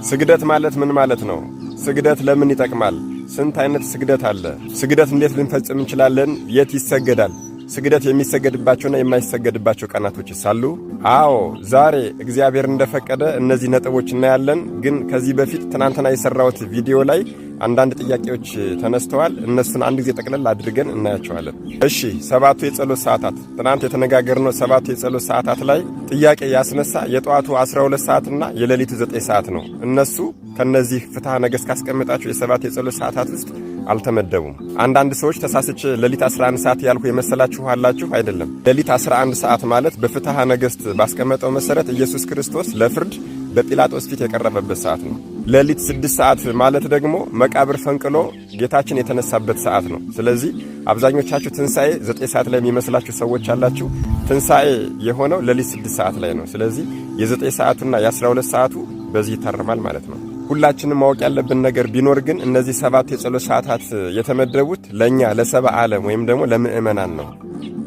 ስግደት ማለት ምን ማለት ነው? ስግደት ለምን ይጠቅማል? ስንት አይነት ስግደት አለ? ስግደት እንዴት ልንፈጽም እንችላለን? የት ይሰገዳል? ስግደት የሚሰገድባቸውና የማይሰገድባቸው ቀናቶችስ አሉ? አዎ፣ ዛሬ እግዚአብሔር እንደፈቀደ እነዚህ ነጥቦች እናያለን። ግን ከዚህ በፊት ትናንትና የሰራሁት ቪዲዮ ላይ አንዳንድ ጥያቄዎች ተነስተዋል። እነሱን አንድ ጊዜ ጠቅለል አድርገን እናያቸዋለን። እሺ፣ ሰባቱ የጸሎት ሰዓታት ትናንት የተነጋገርነው ሰባቱ የጸሎት ሰዓታት ላይ ጥያቄ ያስነሳ የጠዋቱ 12 ሰዓትና የሌሊቱ 9 ሰዓት ነው። እነሱ ከነዚህ ፍትሐ ነገሥት ካስቀመጣቸው የሰባት የጸሎት ሰዓታት ውስጥ አልተመደቡም። አንዳንድ ሰዎች ተሳስቼ ሌሊት 11 ሰዓት ያልኩ የመሰላችሁ አላችሁ። አይደለም። ሌሊት 11 ሰዓት ማለት በፍትሐ ነገሥት ባስቀመጠው መሰረት ኢየሱስ ክርስቶስ ለፍርድ በጲላጦስ ፊት የቀረበበት ሰዓት ነው። ሌሊት 6 ሰዓት ማለት ደግሞ መቃብር ፈንቅሎ ጌታችን የተነሳበት ሰዓት ነው። ስለዚህ አብዛኞቻችሁ ትንሣኤ 9 ሰዓት ላይ የሚመስላችሁ ሰዎች አላችሁ። ትንሣኤ የሆነው ሌሊት 6 ሰዓት ላይ ነው። ስለዚህ የ9 ሰዓቱና የ12 ሰዓቱ በዚህ ይታረማል ማለት ነው። ሁላችንም ማወቅ ያለብን ነገር ቢኖር ግን እነዚህ ሰባት የጸሎት ሰዓታት የተመደቡት ለኛ ለሰብአ ዓለም ወይም ደግሞ ለምእመናን ነው።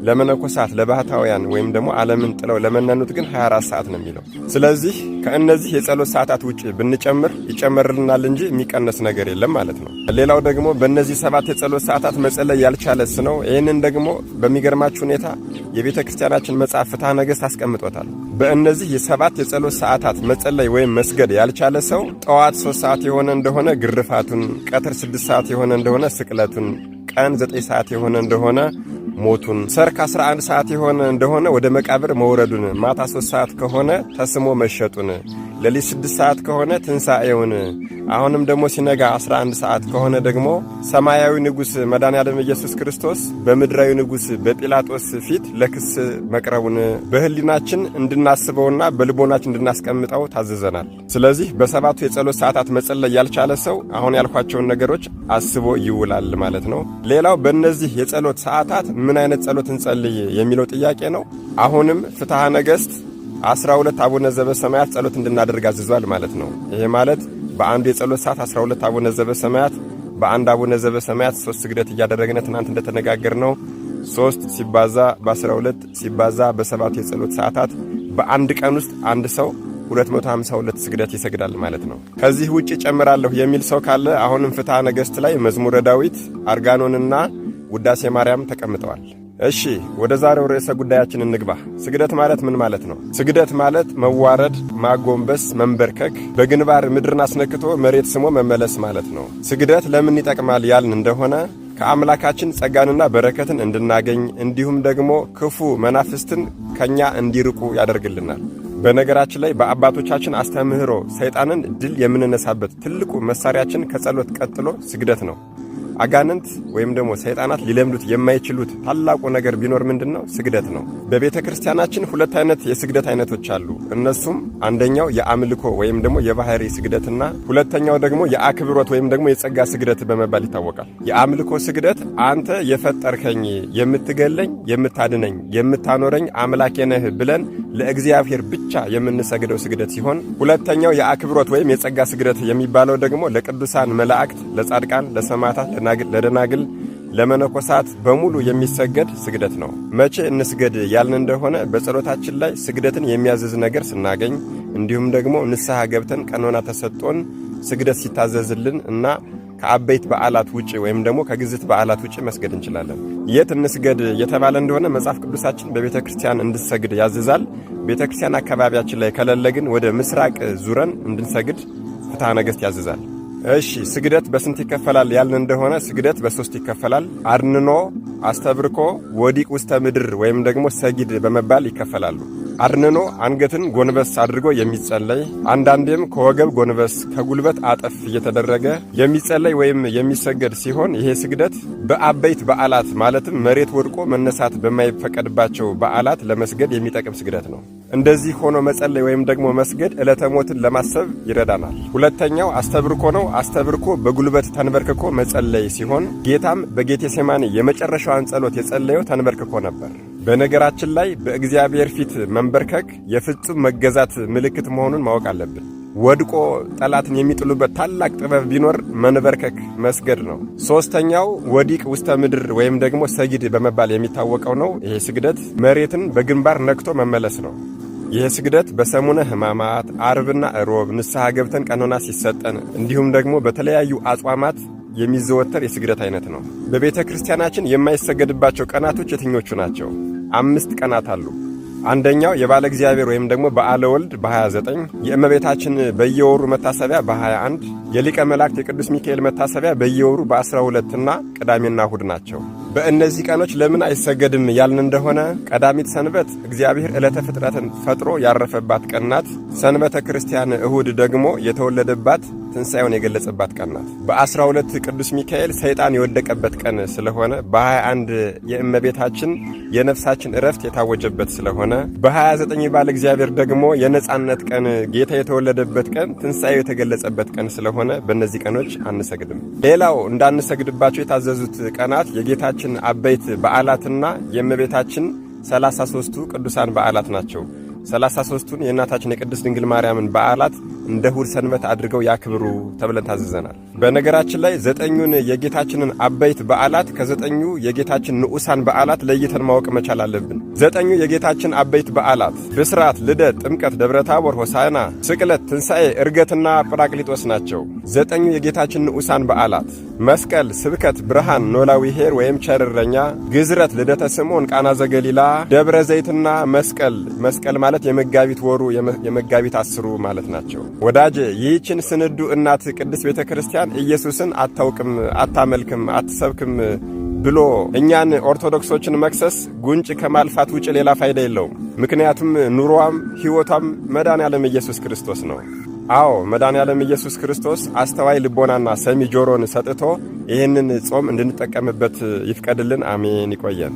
ለመነኮሳት ለባህታውያን ወይም ደግሞ ዓለምን ጥለው ለመነኑት ግን 24 ሰዓት ነው የሚለው። ስለዚህ ከእነዚህ የጸሎት ሰዓታት ውጪ ብንጨምር ይጨመርልናል እንጂ የሚቀነስ ነገር የለም ማለት ነው። ሌላው ደግሞ በእነዚህ ሰባት የጸሎት ሰዓታት መጸለይ ያልቻለስ ነው። ይህንን ደግሞ በሚገርማችሁ ሁኔታ የቤተ ክርስቲያናችን መጽሐፍ ፍትሐ ነገሥት አስቀምጦታል። በእነዚህ የሰባት የጸሎት ሰዓታት መጸለይ ወይም መስገድ ያልቻለ ሰው ጠዋት 3 ሰዓት የሆነ እንደሆነ ግርፋቱን፣ ቀትር 6 ሰዓት የሆነ እንደሆነ ስቅለቱን፣ ቀን 9 ሰዓት የሆነ እንደሆነ ሞቱን፣ ሰርክ 11 ሰዓት የሆነ እንደሆነ ወደ መቃብር መውረዱን፣ ማታ 3 ሰዓት ከሆነ ተስሞ መሸጡን፣ ሌሊት 6 ሰዓት ከሆነ ትንሣኤውን፣ አሁንም ደግሞ ሲነጋ 11 ሰዓት ከሆነ ደግሞ ሰማያዊ ንጉሥ መድኃኔዓለም ኢየሱስ ክርስቶስ በምድራዊ ንጉሥ በጲላጦስ ፊት ለክስ መቅረቡን በሕሊናችን እንድናስበውና በልቦናችን እንድናስቀምጠው ታዘዘናል። ስለዚህ በሰባቱ የጸሎት ሰዓታት መጸለይ ያልቻለ ሰው አሁን ያልኳቸውን ነገሮች አስቦ ይውላል ማለት ነው። ሌላው በእነዚህ የጸሎት ሰዓታት ምን አይነት ጸሎት እንጸልይ የሚለው ጥያቄ ነው። አሁንም ፍትሐ ነገሥት 12 አቡነ ዘበሰማያት ጸሎት እንድናደርግ አዝዟል ማለት ነው። ይሄ ማለት በአንዱ የጸሎት ሰዓት 12 አቡነ ዘበሰማያት፣ በአንድ አቡነ ዘበሰማያት 3 ስግደት እያደረግን ትናንት እንደተነጋገርነው 3 ሲባዛ በ12 ሲባዛ በሰባቱ የጸሎት ሰዓታት በአንድ ቀን ውስጥ አንድ ሰው 252 ስግደት ይሰግዳል ማለት ነው። ከዚህ ውጪ ጨምራለሁ የሚል ሰው ካለ አሁንም ፍትሐ ነገሥት ላይ መዝሙረ ዳዊት፣ አርጋኖንና ውዳሴ ማርያም ተቀምጠዋል። እሺ፣ ወደ ዛሬው ርዕሰ ጉዳያችን እንግባ። ስግደት ማለት ምን ማለት ነው? ስግደት ማለት መዋረድ፣ ማጎንበስ፣ መንበርከክ፣ በግንባር ምድርን አስነክቶ መሬት ስሞ መመለስ ማለት ነው። ስግደት ለምን ይጠቅማል ያልን እንደሆነ ከአምላካችን ጸጋንና በረከትን እንድናገኝ እንዲሁም ደግሞ ክፉ መናፍስትን ከኛ እንዲርቁ ያደርግልናል። በነገራችን ላይ በአባቶቻችን አስተምህሮ ሰይጣንን ድል የምንነሳበት ትልቁ መሳሪያችን ከጸሎት ቀጥሎ ስግደት ነው። አጋንንት ወይም ደግሞ ሰይጣናት ሊለምዱት የማይችሉት ታላቁ ነገር ቢኖር ምንድነው? ስግደት ነው። በቤተ ክርስቲያናችን 2 አይነት የስግደት አይነቶች አሉ። እነሱም አንደኛው የአምልኮ ወይም ደግሞ የባህሪ ስግደትና ሁለተኛው ደግሞ የአክብሮት ወይም ደግሞ የጸጋ ስግደት በመባል ይታወቃል። የአምልኮ ስግደት አንተ የፈጠርከኝ፣ የምትገለኝ፣ የምታድነኝ፣ የምታኖረኝ አምላኬ ነህ ብለን ለእግዚአብሔር ብቻ የምንሰግደው ስግደት ሲሆን፣ ሁለተኛው የአክብሮት ወይም የጸጋ ስግደት የሚባለው ደግሞ ለቅዱሳን መላእክት፣ ለጻድቃን፣ ለሰማዕታት፣ ለደናግል፣ ለመነኮሳት በሙሉ የሚሰገድ ስግደት ነው። መቼ እንስገድ ያልን እንደሆነ በጸሎታችን ላይ ስግደትን የሚያዝዝ ነገር ስናገኝ እንዲሁም ደግሞ ንስሐ ገብተን ቀኖና ተሰጥቶን ስግደት ሲታዘዝልን እና ከአበይት በዓላት ውጪ ወይም ደግሞ ከግዝት በዓላት ውጪ መስገድ እንችላለን። የት እንስገድ የተባለ እንደሆነ መጽሐፍ ቅዱሳችን በቤተ ክርስቲያን እንድንሰግድ ያዝዛል። ቤተ ክርስቲያን አካባቢያችን ላይ ከሌለ ግን ወደ ምስራቅ ዙረን እንድንሰግድ ፍትሐ ነገሥት ያዝዛል። እሺ፣ ስግደት በስንት ይከፈላል ያልን እንደሆነ ስግደት በ3 ይከፈላል። አድንኖ፣ አስተብርኮ፣ ወዲቅ ውስተ ምድር ወይም ደግሞ ሰጊድ በመባል ይከፈላሉ። አድንኖ አንገትን ጎንበስ አድርጎ የሚጸለይ፣ አንዳንዴም ከወገብ ጎንበስ ከጉልበት አጠፍ እየተደረገ የሚጸለይ ወይም የሚሰገድ ሲሆን ይሄ ስግደት በአበይት በዓላት ማለትም መሬት ወድቆ መነሳት በማይፈቀድባቸው በዓላት ለመስገድ የሚጠቅም ስግደት ነው። እንደዚህ ሆኖ መጸለይ ወይም ደግሞ መስገድ ዕለተ ሞትን ለማሰብ ይረዳናል። ሁለተኛው አስተብርኮ ነው። አስተብርኮ በጉልበት ተንበርክኮ መጸለይ ሲሆን ጌታም በጌቴሴማኒ የመጨረሻዋን ጸሎት የጸለየው ተንበርክኮ ነበር። በነገራችን ላይ በእግዚአብሔር ፊት መንበርከክ የፍጹም መገዛት ምልክት መሆኑን ማወቅ አለብን። ወድቆ ጠላትን የሚጥሉበት ታላቅ ጥበብ ቢኖር መንበርከክ መስገድ ነው። ሶስተኛው ወዲቅ ውስተ ምድር ወይም ደግሞ ሰጊድ በመባል የሚታወቀው ነው። ይሄ ስግደት መሬትን በግንባር ነክቶ መመለስ ነው። ይህ ስግደት በሰሙነ ሕማማት አርብና እሮብ ንስሐ ገብተን ቀኖና ሲሰጠን እንዲሁም ደግሞ በተለያዩ አጽዋማት የሚዘወተር የስግደት አይነት ነው። በቤተ ክርስቲያናችን የማይሰገድባቸው ቀናቶች የትኞቹ ናቸው? 5 ቀናት አሉ። አንደኛው የባለ እግዚአብሔር ወይም ደግሞ በዓለ ወልድ በ29፣ የእመቤታችን በየወሩ መታሰቢያ በ21፣ የሊቀ መላእክት የቅዱስ ሚካኤል መታሰቢያ በየወሩ በ12 እና ቅዳሜና እሁድ ናቸው። በእነዚህ ቀኖች ለምን አይሰገድም ያልን እንደሆነ ቀዳሚት ሰንበት እግዚአብሔር ዕለተ ፍጥረትን ፈጥሮ ያረፈባት ቀን ናት። ሰንበተ ክርስቲያን እሁድ ደግሞ የተወለደባት ትንሣኤውን የገለጸባት ቀን ናት። በ12 ቅዱስ ሚካኤል ሰይጣን የወደቀበት ቀን ስለሆነ፣ በ21 የእመቤታችን የነፍሳችን ዕረፍት የታወጀበት ስለሆነ፣ በ29 ባለ እግዚአብሔር ደግሞ የነጻነት ቀን ጌታ የተወለደበት ቀን ትንሣኤው የተገለጸበት ቀን ስለሆነ በእነዚህ ቀኖች አንሰግድም። ሌላው እንዳንሰግድባቸው የታዘዙት ቀናት የጌታችን አበይት በዓላትና የእመቤታችን 33ቱ ቅዱሳን በዓላት ናቸው። 33ቱን የእናታችን የቅድስት ድንግል ማርያምን በዓላት እንደ እሁድ ሰንበት አድርገው ያክብሩ ተብለን ታዘዘናል። በነገራችን ላይ 9ኙን የጌታችንን አበይት በዓላት ከ9ኙ የጌታችን ንዑሳን በዓላት ለይተን ማወቅ መቻል አለብን። 9ኙ የጌታችን አበይት በዓላት ብስራት፣ ልደት፣ ጥምቀት፣ ደብረታቦር፣ ሆሳዕና፣ ስቅለት፣ ትንሣኤ፣ ዕርገትና ጰራቅሊጦስ ናቸው። 9ኙ የጌታችን ንዑሳን በዓላት መስቀል፣ ስብከት፣ ብርሃን፣ ኖላዊ ኄር ወይም ቸር እረኛ፣ ግዝረት፣ ልደተ ስምዖን፣ ቃና ዘገሊላ፣ ደብረ ዘይትና መስቀል። መስቀል ማለት የመጋቢት ወሩ የመጋቢት 10ሩ ማለት ናቸው። ወዳጄ ይህችን ስንዱ እናት ቅድስት ቤተ ክርስቲያን ኢየሱስን አታውቅም፣ አታመልክም፣ አትሰብክም ብሎ እኛን ኦርቶዶክሶችን መክሰስ ጉንጭ ከማልፋት ውጭ ሌላ ፋይዳ የለውም። ምክንያቱም ኑሮዋም ሕይወቷም መድኃኔዓለም ኢየሱስ ክርስቶስ ነው። አዎ መድኃኔዓለም ኢየሱስ ክርስቶስ አስተዋይ ልቦናና ሰሚ ጆሮን ሰጥቶ ይህንን ጾም እንድንጠቀምበት ይፍቀድልን። አሜን። ይቆየን።